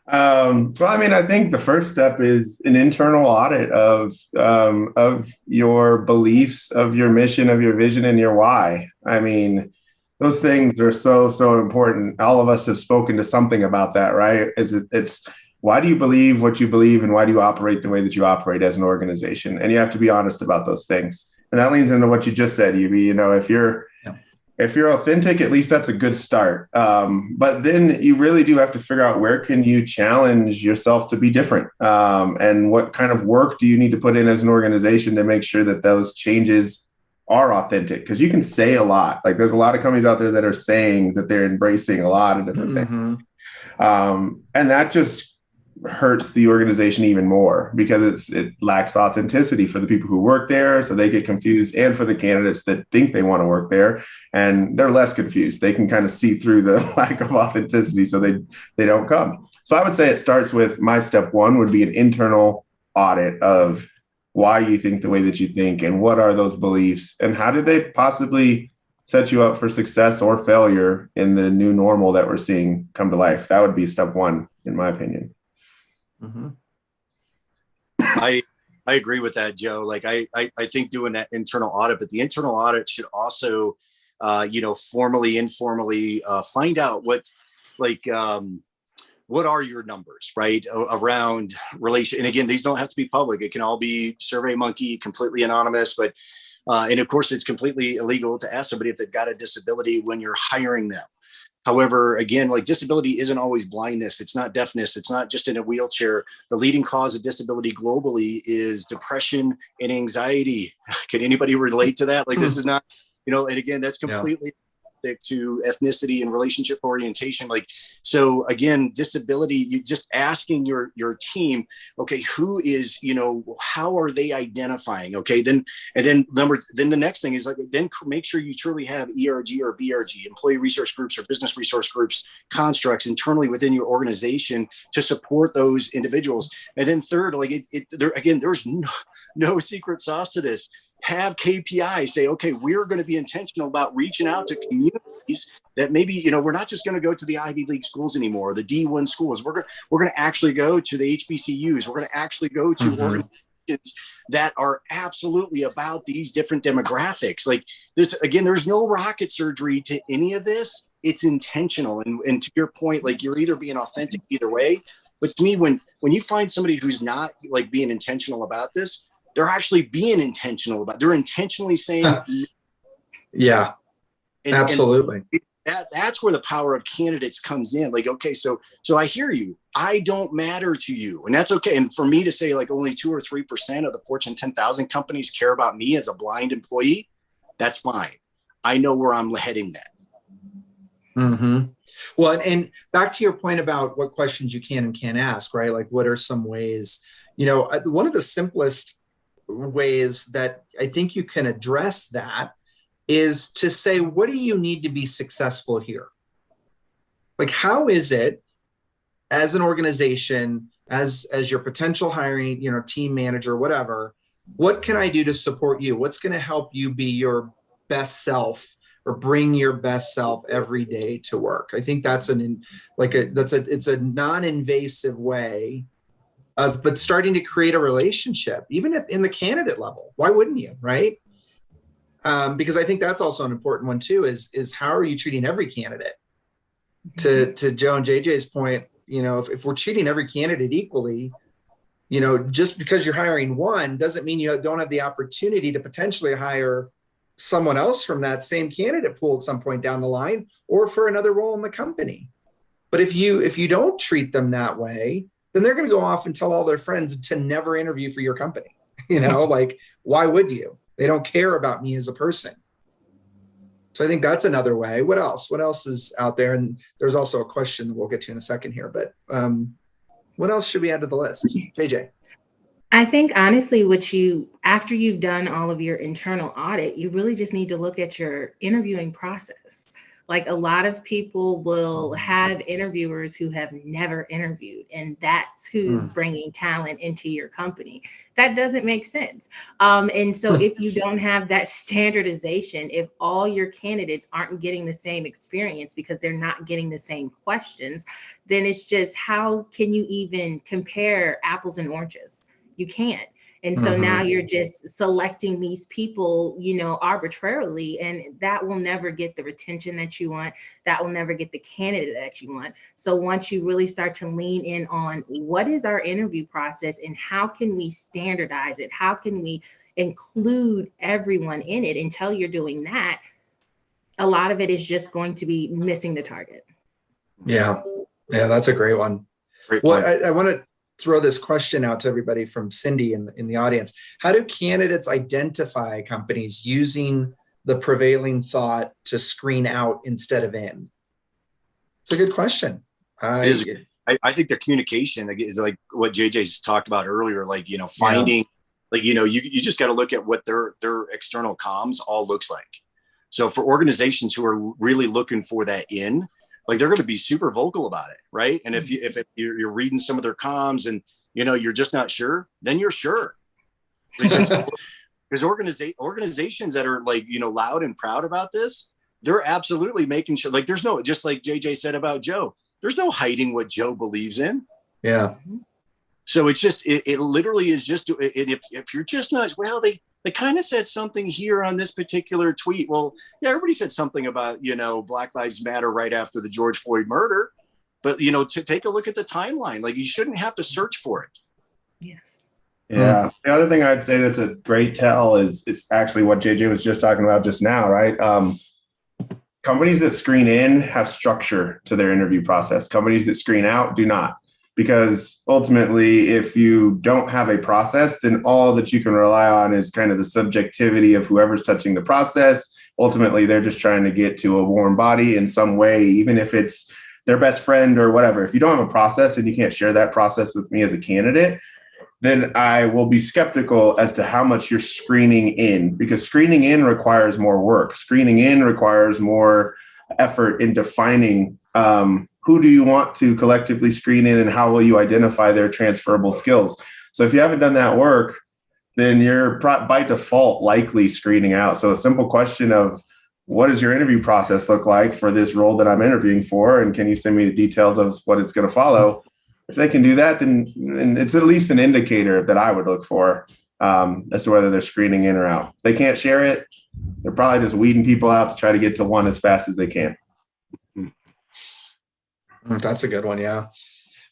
I think the first step is an internal audit of your beliefs, of your mission, of your vision, and your why. I mean, those things are so important. All of us have spoken to something about that, right? It's why do you believe what you believe, and why do you operate the way that you operate as an organization? And you have to be honest about those things. And that leans into what you just said, Yubi. If you're authentic, at least that's a good start. But then you really do have to figure out where can you challenge yourself to be different, and what kind of work do you need to put in as an organization to make sure that those changes are authentic? Because you can say a lot. Like there's a lot of companies out there that are saying that they're embracing a lot of different things, and that just hurts the organization even more because it lacks authenticity for the people who work there, so they get confused, and for the candidates that think they want to work there, and they're less confused. They can kind of see through the lack of authenticity, so they don't come. So I would say it starts with, my step one would be an internal audit of why you think the way that you think, and what are those beliefs, and how did they possibly set you up for success or failure in the new normal that we're seeing come to life. That would be step one, in my opinion. I agree with that, Joe. Like I think doing that internal audit, but the internal audit should also, formally, informally find out what are your numbers, right? Around relation. And again, these don't have to be public. It can all be SurveyMonkey, completely anonymous, but, and of course it's completely illegal to ask somebody if they've got a disability when you're hiring them. However, again, like disability isn't always blindness. It's not deafness. It's not just in a wheelchair. The leading cause of disability globally is depression and anxiety. Can anybody relate to that? Like this is not, and again, that's completely to ethnicity and relationship orientation. Like, so again, disability, you just asking your team, okay, who is, how are they identifying? Okay. Then the next thing is like, then make sure you truly have ERG or BRG, employee resource groups or business resource groups constructs internally within your organization to support those individuals. And then third, like there's no secret sauce to this. Have KPIs. Say, okay, we're going to be intentional about reaching out to communities that maybe, we're not just going to go to the Ivy League schools anymore, the D1 schools. We're going to actually go to the HBCUs. We're going to actually go to organizations that are absolutely about these different demographics. Like this, again, there's no rocket surgery to any of this. It's intentional. And to your point, like you're either being authentic either way. But to me, when you find somebody who's not like being intentional about this, they're actually being intentional about. They're intentionally saying, yeah, absolutely. And that's where the power of candidates comes in. Like, okay, so I hear you. I don't matter to you, and that's okay. And for me to say like only 2 or 3% of the Fortune 10,000 companies care about me as a blind employee, that's fine. I know where I'm heading then. Well, and back to your point about what questions you can and can't ask, right? Like, what are some ways? One of the simplest ways that I think you can address that is to say, what do you need to be successful here? Like, how is it as an organization, as your potential hiring, team manager, whatever, what can I do to support you? What's going to help you be your best self or bring your best self every day to work? I think that's it's a non-invasive way but starting to create a relationship, even in the candidate level. Why wouldn't you, right? Because I think that's also an important one too, is how are you treating every candidate? To Joe and JJ's point, if we're treating every candidate equally, just because you're hiring one doesn't mean you don't have the opportunity to potentially hire someone else from that same candidate pool at some point down the line, or for another role in the company. But if you don't treat them that way, then they're going to go off and tell all their friends to never interview for your company. Like, why would you? They don't care about me as a person. So I think that's another way. What else? What else is out there? And there's also a question we'll get to in a second here, but what else should we add to the list? JJ. I think honestly, after you've done all of your internal audit, you really just need to look at your interviewing process. Like, a lot of people will have interviewers who have never interviewed, and that's who's bringing talent into your company. That doesn't make sense. And so if you don't have that standardization, if all your candidates aren't getting the same experience because they're not getting the same questions, then it's just, how can you even compare apples and oranges? You can't. And so now you're just selecting these people, arbitrarily, and that will never get the retention that you want. That will never get the candidate that you want. So once you really start to lean in on what is our interview process and how can we standardize it? How can we include everyone in it? Until you're doing that, a lot of it is just going to be missing the target. Yeah, that's a great one. Well, I want to throw this question out to everybody from Cindy in the audience. How do candidates identify companies using the prevailing thought to screen out instead of in? It's a good question. I think the communication is like what JJ's talked about earlier, like, finding, you just got to look at what their external comms all looks like. So for organizations who are really looking for that in, like, they're going to be super vocal about it, right? And if you're reading some of their comms and you're just not sure, then you're sure. Because organizations that are loud and proud about this, they're absolutely making sure. Like, there's no, just like JJ said about Joe, there's no hiding what Joe believes in. Yeah. So it's just it literally is just if you're just not, well, they kind of said something here on this particular tweet. Well, yeah, everybody said something about, Black Lives Matter right after the George Floyd murder. But, to take a look at the timeline, like, you shouldn't have to search for it. Yes. Yeah. The other thing I'd say that's a great tell is actually what JJ was just talking about just now, right? Companies that screen in have structure to their interview process. Companies that screen out do not. because ultimately, if you don't have a process, then all that you can rely on is kind of the subjectivity of whoever's touching the process. Ultimately, they're just trying to get to a warm body in some way, even if it's their best friend or whatever. If you don't have a process and you can't share that process with me as a candidate, then I will be skeptical as to how much you're screening in, because screening in requires more work. Screening in requires more effort in defining who do you want to collectively screen in and how will you identify their transferable skills. So if you haven't done that work, then you're by default likely screening out. So a simple question of, what does your interview process look like for this role that I'm interviewing for? And can you send me the details of what it's going to follow? If they can do that, then it's at least an indicator that I would look for as to whether they're screening in or out. If they can't share it, they're probably just weeding people out to try to get to one as fast as they can. That's a good one. Yeah.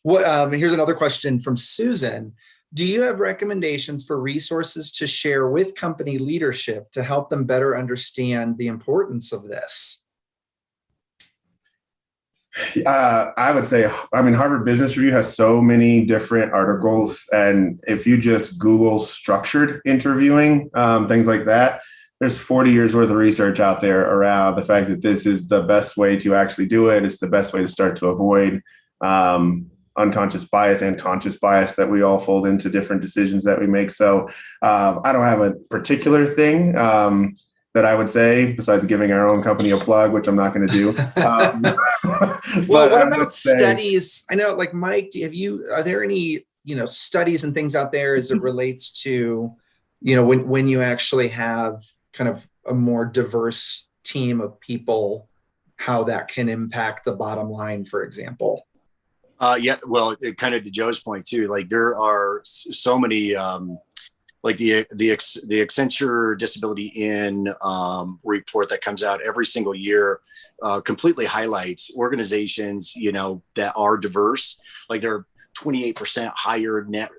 Here's another question from Susan. Do you have recommendations for resources to share with company leadership to help them better understand the importance of this? I would say, Harvard Business Review has so many different articles. And if you just Google structured interviewing, things like that, there's 40 years worth of research out there around the fact that this is the best way to actually do it. It's the best way to start to avoid unconscious bias and conscious bias that we all fold into different decisions that we make. So I don't have a particular thing that I would say, besides giving our own company a plug, which I'm not going to do. Well, what about studies? I know, like Mike, are there any, studies and things out there as it relates to, when you actually have kind of a more diverse team of people, how that can impact the bottom line, for example? Yeah, well, kind of to Joe's point too, like there are so many, like the Accenture Disability In report that comes out every single year completely highlights organizations, that are diverse. Like they're 28% higher net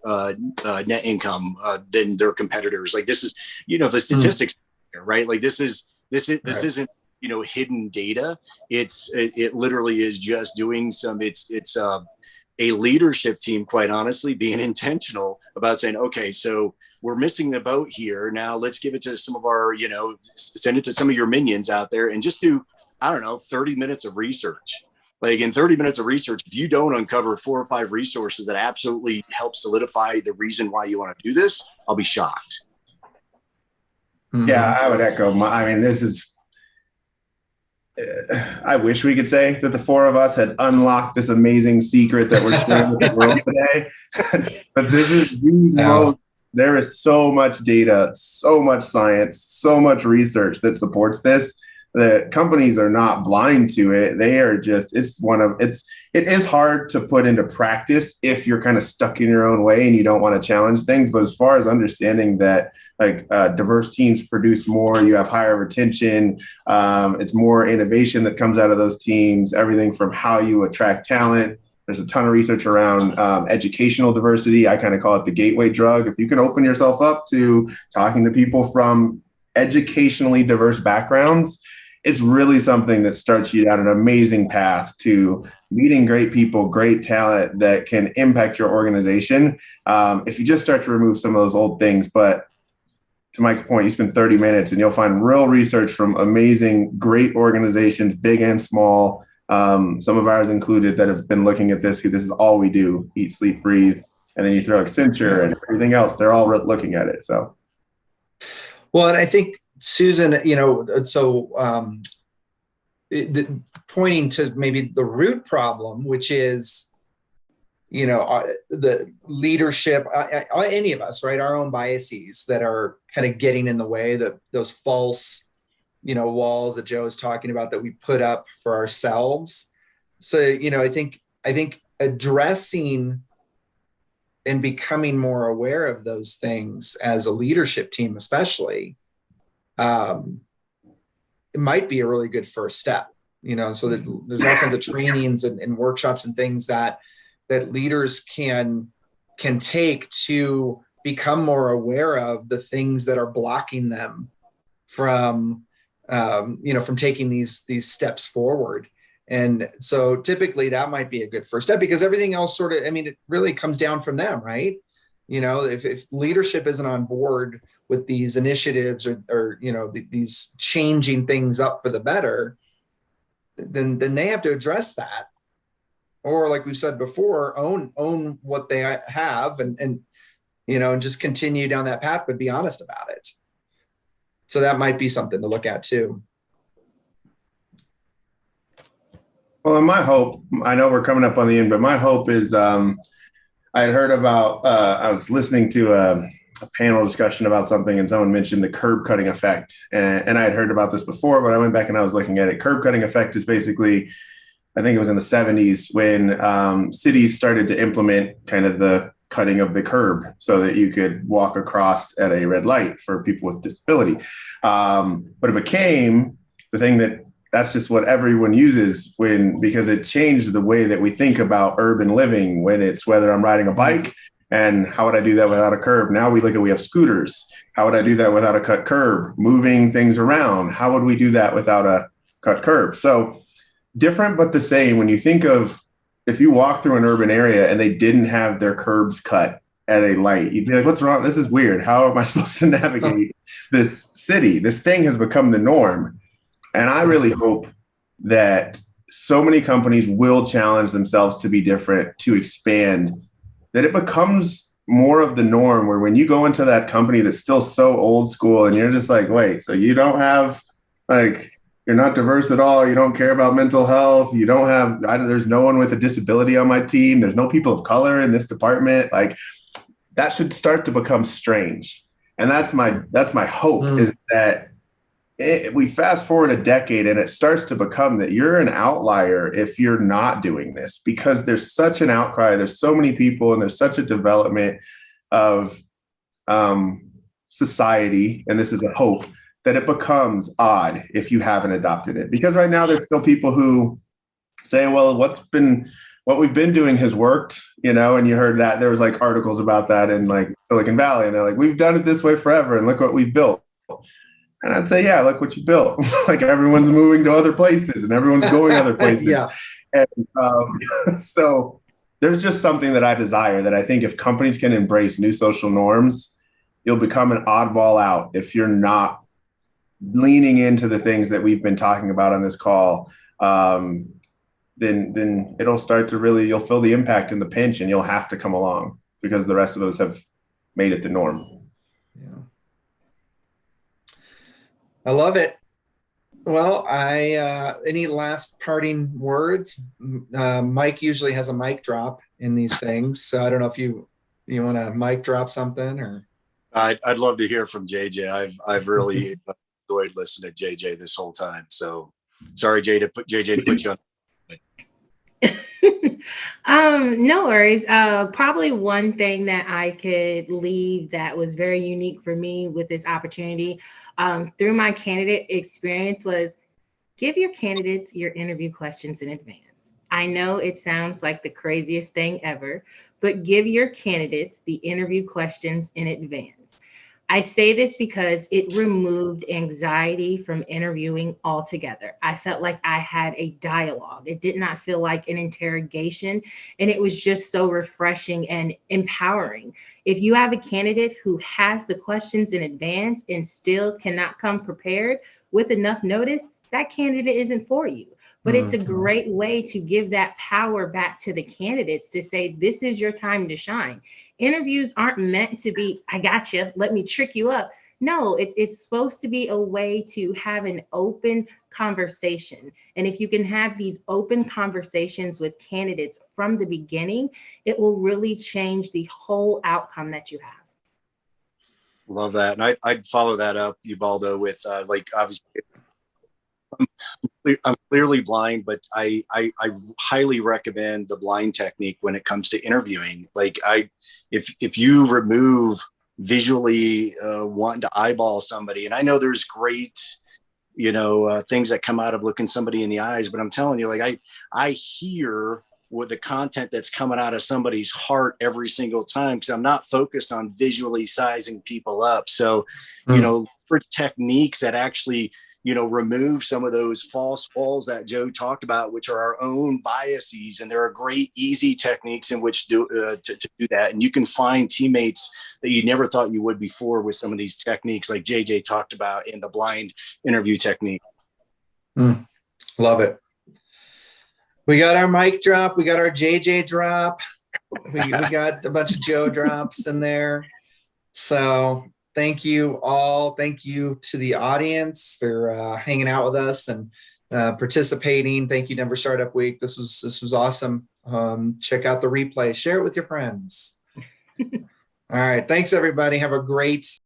income than their competitors. Like this is, the statistics, right? Like this isn't, hidden data. It literally is just doing it's a leadership team, quite honestly, being intentional about saying, okay, so we're missing the boat here. Now let's give it to some of our, send it to some of your minions out there and just do, 30 minutes of research. Like in 30 minutes of research, if you don't uncover 4 or 5 resources that absolutely help solidify the reason why you want to do this, I'll be shocked. Yeah, I would echo. I wish we could say that the 4 of us had unlocked this amazing secret that we're sharing with the world today. But this is there is so much data, so much science, so much research that supports this, that companies are not blind to it. They are just, it is hard to put into practice if you're kind of stuck in your own way and you don't want to challenge things. But as far as understanding that diverse teams produce more, you have higher retention, it's more innovation that comes out of those teams, everything from how you attract talent. There's a ton of research around educational diversity. I kind of call it the gateway drug. If you can open yourself up to talking to people from educationally diverse backgrounds, it's really something that starts you down an amazing path to meeting great people, great talent that can impact your organization. If you just start to remove some of those old things, but to Mike's point, you spend 30 minutes and you'll find real research from amazing, great organizations, big and small, some of ours included, that have been looking at this, because this is all we do, eat, sleep, breathe. And then you throw Accenture and everything else, they're all looking at it. So. Well, and I think, Susan, pointing to maybe the root problem, which is, the leadership, any of us, right? Our own biases that are kind of getting in the way, that those false, walls that Joe is talking about that we put up for ourselves. So, I think addressing and becoming more aware of those things as a leadership team, especially, it might be a really good first step, so that there's all kinds of trainings and workshops and things that leaders can take to become more aware of the things that are blocking them from taking these steps forward. And so typically that might be a good first step, because everything else sort of, I mean, it really comes down from them, right? You know, if leadership isn't on board with these initiatives or you know, these changing things up for the better, then they have to address that. Or like we've said before, own what they have and you know, and just continue down that path, but be honest about it. So that might be something to look at too. Well, and my hope, I know we're coming up on the end, but my hope is I had heard about, I was listening to a panel discussion about something, and someone mentioned the curb cutting effect. And I had heard about this before, but I went back and I was looking at it. Curb cutting effect is basically, I think it was in the 70s when cities started to implement kind of the cutting of the curb so that you could walk across at a red light for people with disability. But it became the thing that's just what everyone uses because it changed the way that we think about urban living, when it's whether I'm riding a bike and how would I do that without a curb? Now we have scooters. How would I do that without a cut curb? Moving things around. How would we do that without a cut curb? So different, but the same. When you think of, if you walk through an urban area and they didn't have their curbs cut at a light, you'd be like, what's wrong? This is weird. How am I supposed to navigate this city? This thing has become the norm. And I really hope that so many companies will challenge themselves to be different, to expand, that it becomes more of the norm, where when you go into that company that's still so old school and you're just like, wait, so you don't have, like, you're not diverse at all. You don't care about mental health. You don't have, there's no one with a disability on my team. There's no people of color in this department. Like, that should start to become strange. And that's my hope, is that we fast forward a decade and it starts to become that you're an outlier if you're not doing this, because there's such an outcry. There's so many people and there's such a development of society. And this is a hope that it becomes odd if you haven't adopted it. Because right now there's still people who say, well, what we've been doing has worked, you know, and you heard that there was like articles about that in like Silicon Valley, and they're like, we've done it this way forever and look what we've built. And I'd say, yeah, look what you built. Like, everyone's moving to other places and everyone's going other places. Yeah. And so there's just something that I desire, that I think if companies can embrace new social norms, you'll become an oddball out if you're not leaning into the things that we've been talking about on this call. Then it'll start to really, you'll feel the impact in the pinch, and you'll have to come along because the rest of us have made it the norm. Yeah. I love it. Well, any last parting words? Mike usually has a mic drop in these things, so I don't know if you want to mic drop something, or. I'd love to hear from JJ. I've really enjoyed listening to JJ this whole time. So sorry, JJ, to put you on. No worries. Probably one thing that I could leave that was very unique for me with this opportunity through my candidate experience was give your candidates your interview questions in advance. I know it sounds like the craziest thing ever, but give your candidates the interview questions in advance. I say this because it removed anxiety from interviewing altogether. I felt like I had a dialogue. It did not feel like an interrogation, and it was just so refreshing and empowering. If you have a candidate who has the questions in advance and still cannot come prepared with enough notice, that candidate isn't for you. But it's a great way to give that power back to the candidates to say, this is your time to shine. Interviews aren't meant to be, I got you, let me trick you up. No, it's supposed to be a way to have an open conversation. And if you can have these open conversations with candidates from the beginning, it will really change the whole outcome that you have. Love that. And I'd follow that up, Ubaldo, with like, obviously, I'm clearly blind, but I highly recommend the blind technique when it comes to interviewing. Like, if you remove visually wanting to eyeball somebody, and I know there's great, things that come out of looking somebody in the eyes, but I'm telling you, like, I hear with the content that's coming out of somebody's heart every single time, because I'm not focused on visually sizing people up. So, for techniques that actually remove some of those false walls that Joe talked about, which are our own biases. And there are great, easy techniques in which to do that. And you can find teammates that you never thought you would before with some of these techniques, like JJ talked about in the blind interview technique. Love it. We got our mic drop. We got our JJ drop. We got a bunch of Joe drops in there. So thank you all. Thank you to the audience for hanging out with us and participating. Thank you, Denver Startup Week. This was awesome. Check out the replay. Share it with your friends. All right. Thanks, everybody. Have a great